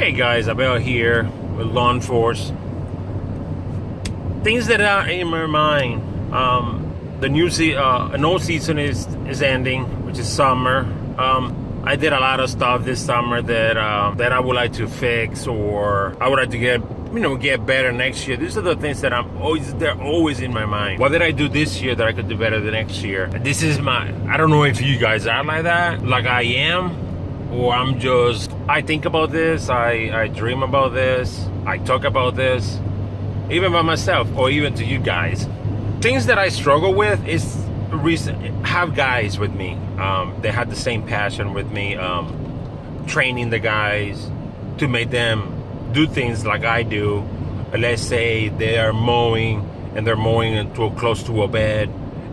Hey guys, Abel here with Lawn Force. Things that are in my mind. The no season is ending, which is summer. I did a lot of stuff this summer that I would like to fix, or I would like to get better next year. These are the things that they're always in my mind. What did I do this year that I could do better the next year? This is I don't know if you guys are like that, like I am, or I think about this, I dream about this, I talk about this, even by myself, or even to you guys. Things that I struggle with is have guys with me. They had the same passion with me, training the guys to make them do things like I do. Let's say they are mowing and they're mowing close to a bed,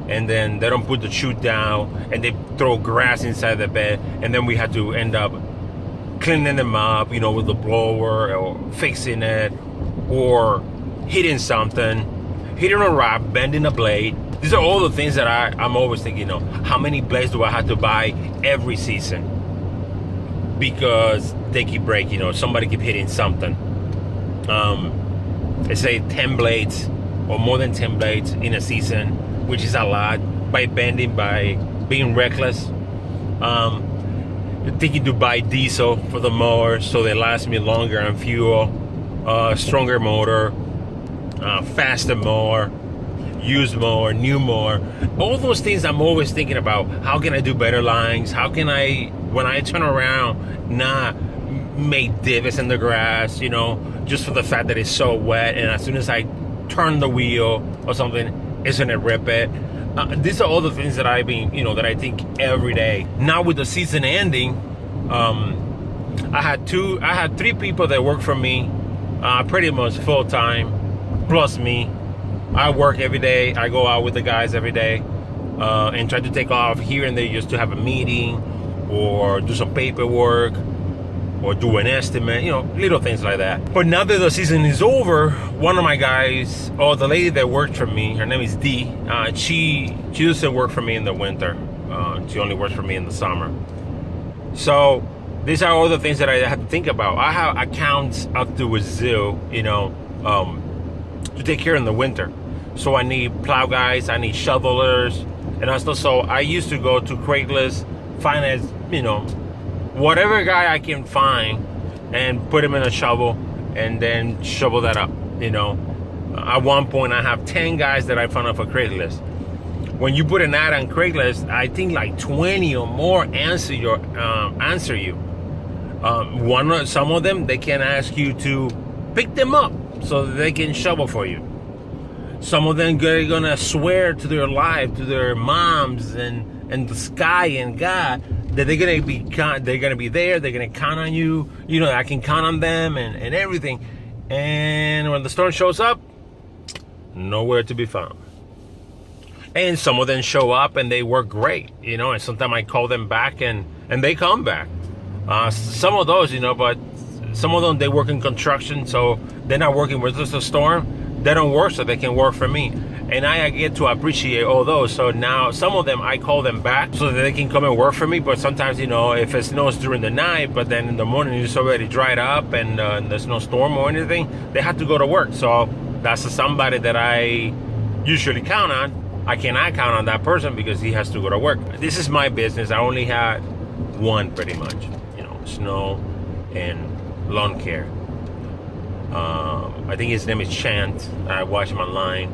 and then they don't put the chute down and they throw grass inside the bed, and then we had to end up cleaning them up, with the blower, or fixing it, or hitting something, hitting a rock, bending a blade. These are all the things that I'm always thinking, how many blades do I have to buy every season? Because they keep breaking, somebody keep hitting something. Let's say 10 blades or more than 10 blades in a season, which is a lot, by bending, by being reckless. Thinking to buy diesel for the mower so they last me longer on fuel, stronger motor, faster mower, used mower, new mower. All those things I'm always thinking about. How can I do better lines? How can I, when I turn around, not make divots in the grass, just for the fact that it's so wet, and as soon as I turn the wheel or something, it's gonna rip it. These are all the things that I think every day. Now with the season ending, I had 3 people that work for me, pretty much full time, plus me. I work every day. I go out with the guys every day, and try to take off here and there just to have a meeting, or do some paperwork, or do an estimate, little things like that. But now that the season is over, one of my guys, the lady that worked for me, her name is Dee, she doesn't work for me in the winter. She only works for me in the summer. So these are all the things that I have to think about. I have accounts up to a zoo, to take care in the winter. So I need plow guys, I need shovelers, and also, so I used to go to Craigslist, find whatever guy I can find, and put him in a shovel, and then shovel that up. At one point I have 10 guys that I found off of Craigslist. When you put an ad on Craigslist, I think like 20 or more answer you. Some of them, they can ask you to pick them up so that they can shovel for you. Some of them are gonna swear to their life, to their moms and the sky and God, that they're gonna be there. They're gonna count on you. I can count on them and everything. And when the storm shows up, nowhere to be found. And some of them show up and they work great, and sometimes I call them back and they come back. Some of those, but some of them, they work in construction, so they're not working with just a storm. They don't work, so they can work for me. And I get to appreciate all those. So now some of them, I call them back so that they can come and work for me. But sometimes, if it snows during the night, but then in the morning it's already dried up and there's no storm or anything, they have to go to work. So that's somebody that I usually count on. I cannot count on that person because he has to go to work. This is my business. I only had one, pretty much, snow and lawn care. I think his name is Chant. I watch him online.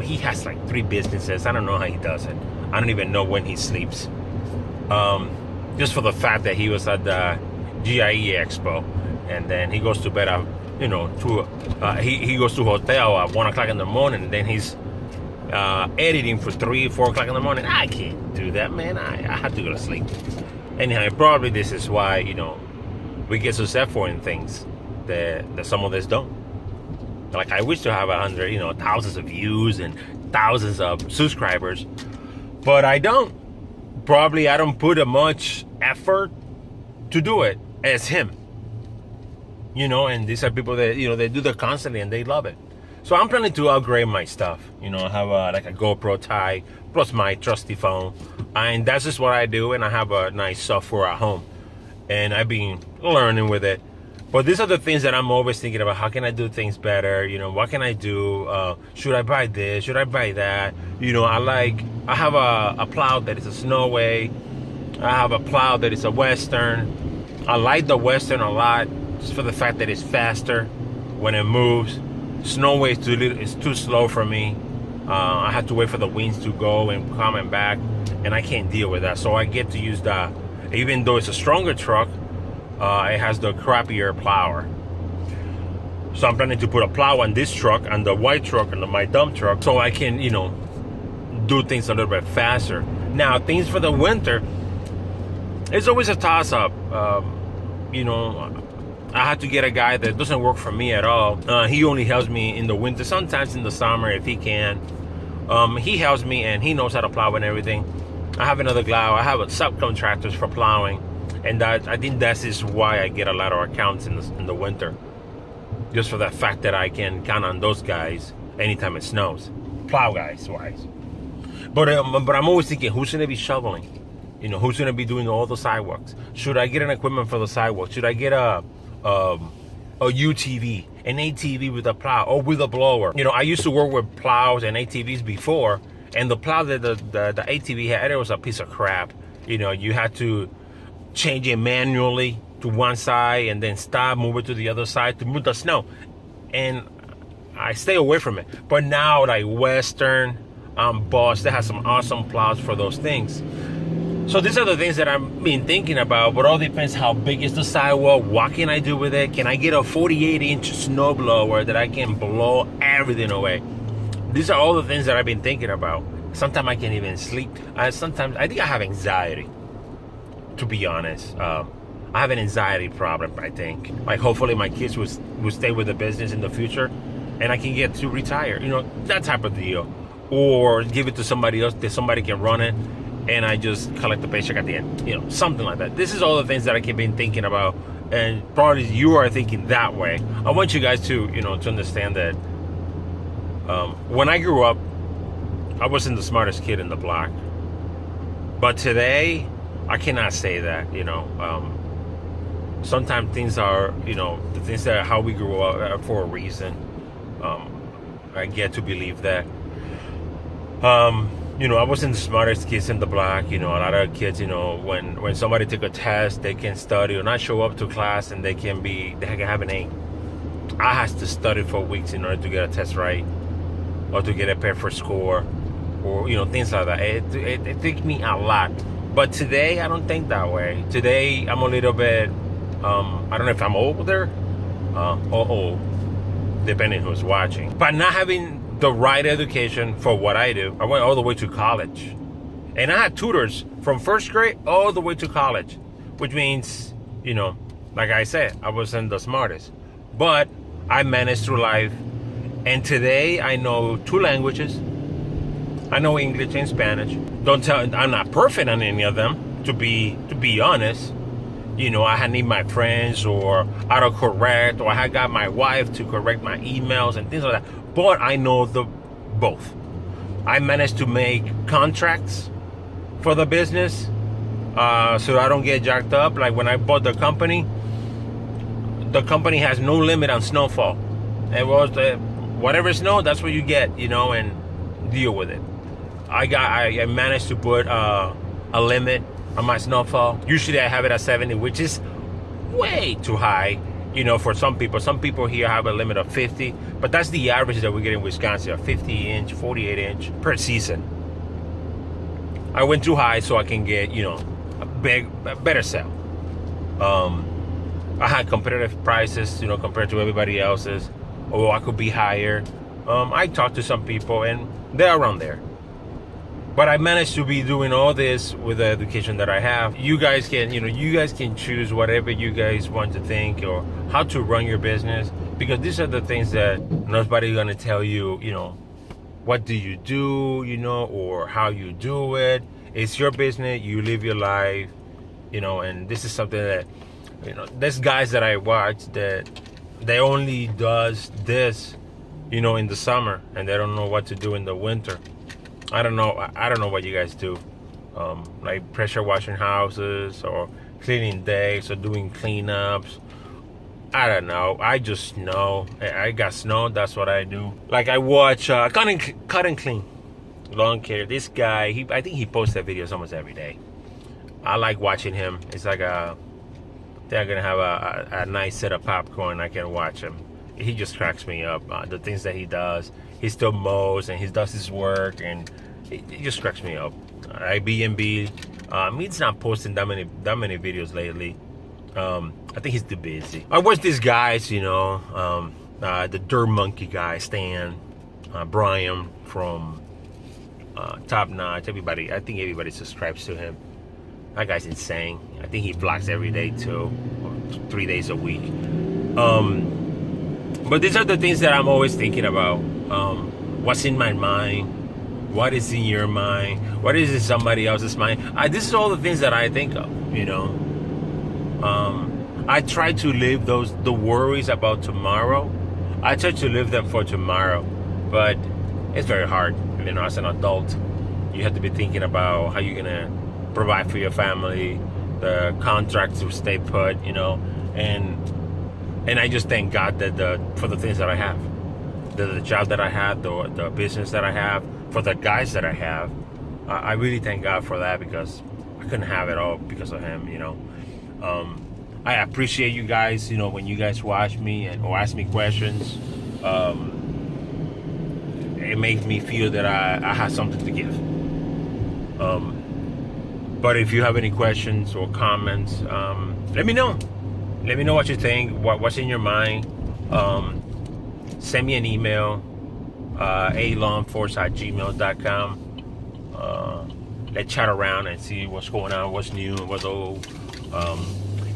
He has like 3 businesses. I don't know how he does it. I don't even know when he sleeps. Just for the fact that he was at the GIE Expo, and then he goes to bed at, he goes to hotel at 1 o'clock in the morning, and then he's editing for 3, 4 o'clock in the morning. I can't do that, man. I have to go to sleep. Anyhow, probably this is why, we get successful in things that some of us don't. Like, I wish to have 100, thousands of views and thousands of subscribers, but I don't. Probably I don't put as much effort to do it as him. And these are people that, they do that constantly and they love it. So I'm planning to upgrade my stuff. I have like a GoPro tie plus my trusty phone, and that's just what I do. And I have a nice software at home, and I've been learning with it. But these are the things that I'm always thinking about. How can I do things better? What can I do? Should I buy this? Should I buy that? I have a plow that is a Snowway. I have a plow that is a Western. I like the Western a lot just for the fact that it's faster when it moves. Snowway is too slow for me. I have to wait for the winds to go and coming back, and I can't deal with that. So I get to use the, even though it's a stronger truck, it has the crappier plower. So I'm planning to put a plow on this truck, and the white truck, and my dump truck, so I can, do things a little bit faster. Now, things for the winter, it's always a toss-up. I have to get a guy that doesn't work for me at all. He only helps me in the winter, sometimes in the summer if he can. He helps me, and he knows how to plow and everything. I have another guy. I have subcontractors for plowing. And I think that is why I get a lot of accounts in the winter. Just for the fact that I can count on those guys anytime it snows. Plow guys wise. But I'm always thinking, who's going to be shoveling? Who's going to be doing all the sidewalks? Should I get an equipment for the sidewalk? Should I get a UTV, an ATV with a plow or with a blower? I used to work with plows and ATVs before. And the plow that the ATV had, it was a piece of crap. You had to change it manually to one side and then stop, move it to the other side to move the snow. And I stay away from it. But now, like Western, Bosch, they have some awesome plows for those things. So these are the things that I've been thinking about, but all depends how big is the sidewalk, what can I do with it? Can I get a 48-inch snow blower that I can blow everything away? These are all the things that I've been thinking about. Sometimes I can't even sleep. Sometimes I think I have anxiety, to be honest. I have an anxiety problem, I think. Like, hopefully my kids will stay with the business in the future and I can get to retire, that type of deal. Or give it to somebody else that somebody can run it and I just collect the paycheck at the end, something like that. This is all the things that I keep been thinking about, and probably you are thinking that way. I want you guys to, to understand that when I grew up, I wasn't the smartest kid in the block. But today, I cannot say that, sometimes things are, the things that how we grew up are for a reason. I get to believe that. I wasn't the smartest kids in the block. A lot of kids, when somebody take a test, they can study or not show up to class and they can have an A. I had to study for weeks in order to get a test right or to get a perfect score or, things like that. It took me a lot. But today, I don't think that way. Today, I'm a little bit, I don't know if I'm older or old, depending who's watching. But not having the right education for what I do, I went all the way to college. And I had tutors from first grade all the way to college, which means, like I said, I wasn't the smartest. But I managed through life. And today, I know 2 languages. I know English and Spanish. I'm not perfect on any of them, to be honest. I need my friends or autocorrect, or I got my wife to correct my emails and things like that. But I know both. I managed to make contracts for the business so I don't get jacked up. Like when I bought the company has no limit on snowfall. It was whatever snow, that's what you get, and deal with it. I managed to put a limit on my snowfall. Usually I have it at 70, which is way too high, for some people. Some people here have a limit of 50, but that's the average that we get in Wisconsin, a 50-inch, 48-inch per season. I went too high so I can get, a better sale. I had competitive prices, compared to everybody else's, or I could be higher. I talked to some people and they're around there. But I managed to be doing all this with the education that I have. You guys can choose whatever you guys want to think or how to run your business, because these are the things that nobody's gonna tell you, what do you do, or how you do it. It's your business, you live your life, and this is something that, there's guys that I watch that they only does this, in the summer, and they don't know what to do in the winter. I don't know what you guys do, like pressure washing houses or cleaning decks or doing cleanups. I don't know. I just know. I got snow. That's what I do. Like I watch Cut and Clean Lawn Care. This guy, I think he posts their videos almost every day. I like watching him. It's like they're gonna have a nice set of popcorn. I can watch him. He just cracks me up. The things that he does. He still mows and he does his work, and it just cracks me up. Airbnb. He's not posting that many videos lately. I think he's too busy. I watch these guys, you know, the Dirt Monkey guy, Stan, Brian from Top Notch. Everybody, I think everybody subscribes to him. That guy's insane. I think he vlogs every day too, or 3 days a week. But these are the things that I'm always thinking about. What's in my mind? What is in your mind? What is in somebody else's mind? This is all the things that I think of, you know. I try to live the worries about tomorrow. I try to live them for tomorrow, but it's very hard. You know, as an adult, you have to be thinking about how you're gonna provide for your family, the contracts to stay put, you know, and I just thank God that for the things that I have, the job that I have, the business that I have, for the guys that I have. I really thank God for that, because I couldn't have it all because of him, you know. I appreciate you guys, you know, when you guys watch me or ask me questions. It makes me feel that I have something to give. But if you have any questions or comments, let me know. Let me know what you think, what's in your mind. Send me an email, alawnforce@gmail.com. Let's chat around and see what's going on, what's new, what's old.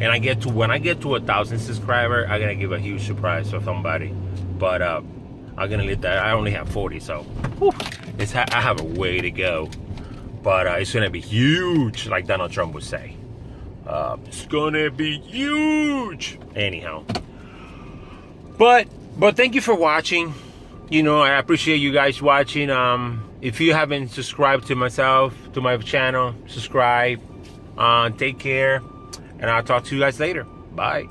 And when I get to 1,000 subscribers, I'm gonna give a huge surprise for somebody. But I'm gonna leave that. I only have 40, so I have a way to go. But it's gonna be huge, like Donald Trump would say. It's gonna be huge. Anyhow, but thank you for watching. You know, I appreciate you guys watching. If you haven't subscribed to my channel, subscribe. Take care, and I'll talk to you guys later. Bye.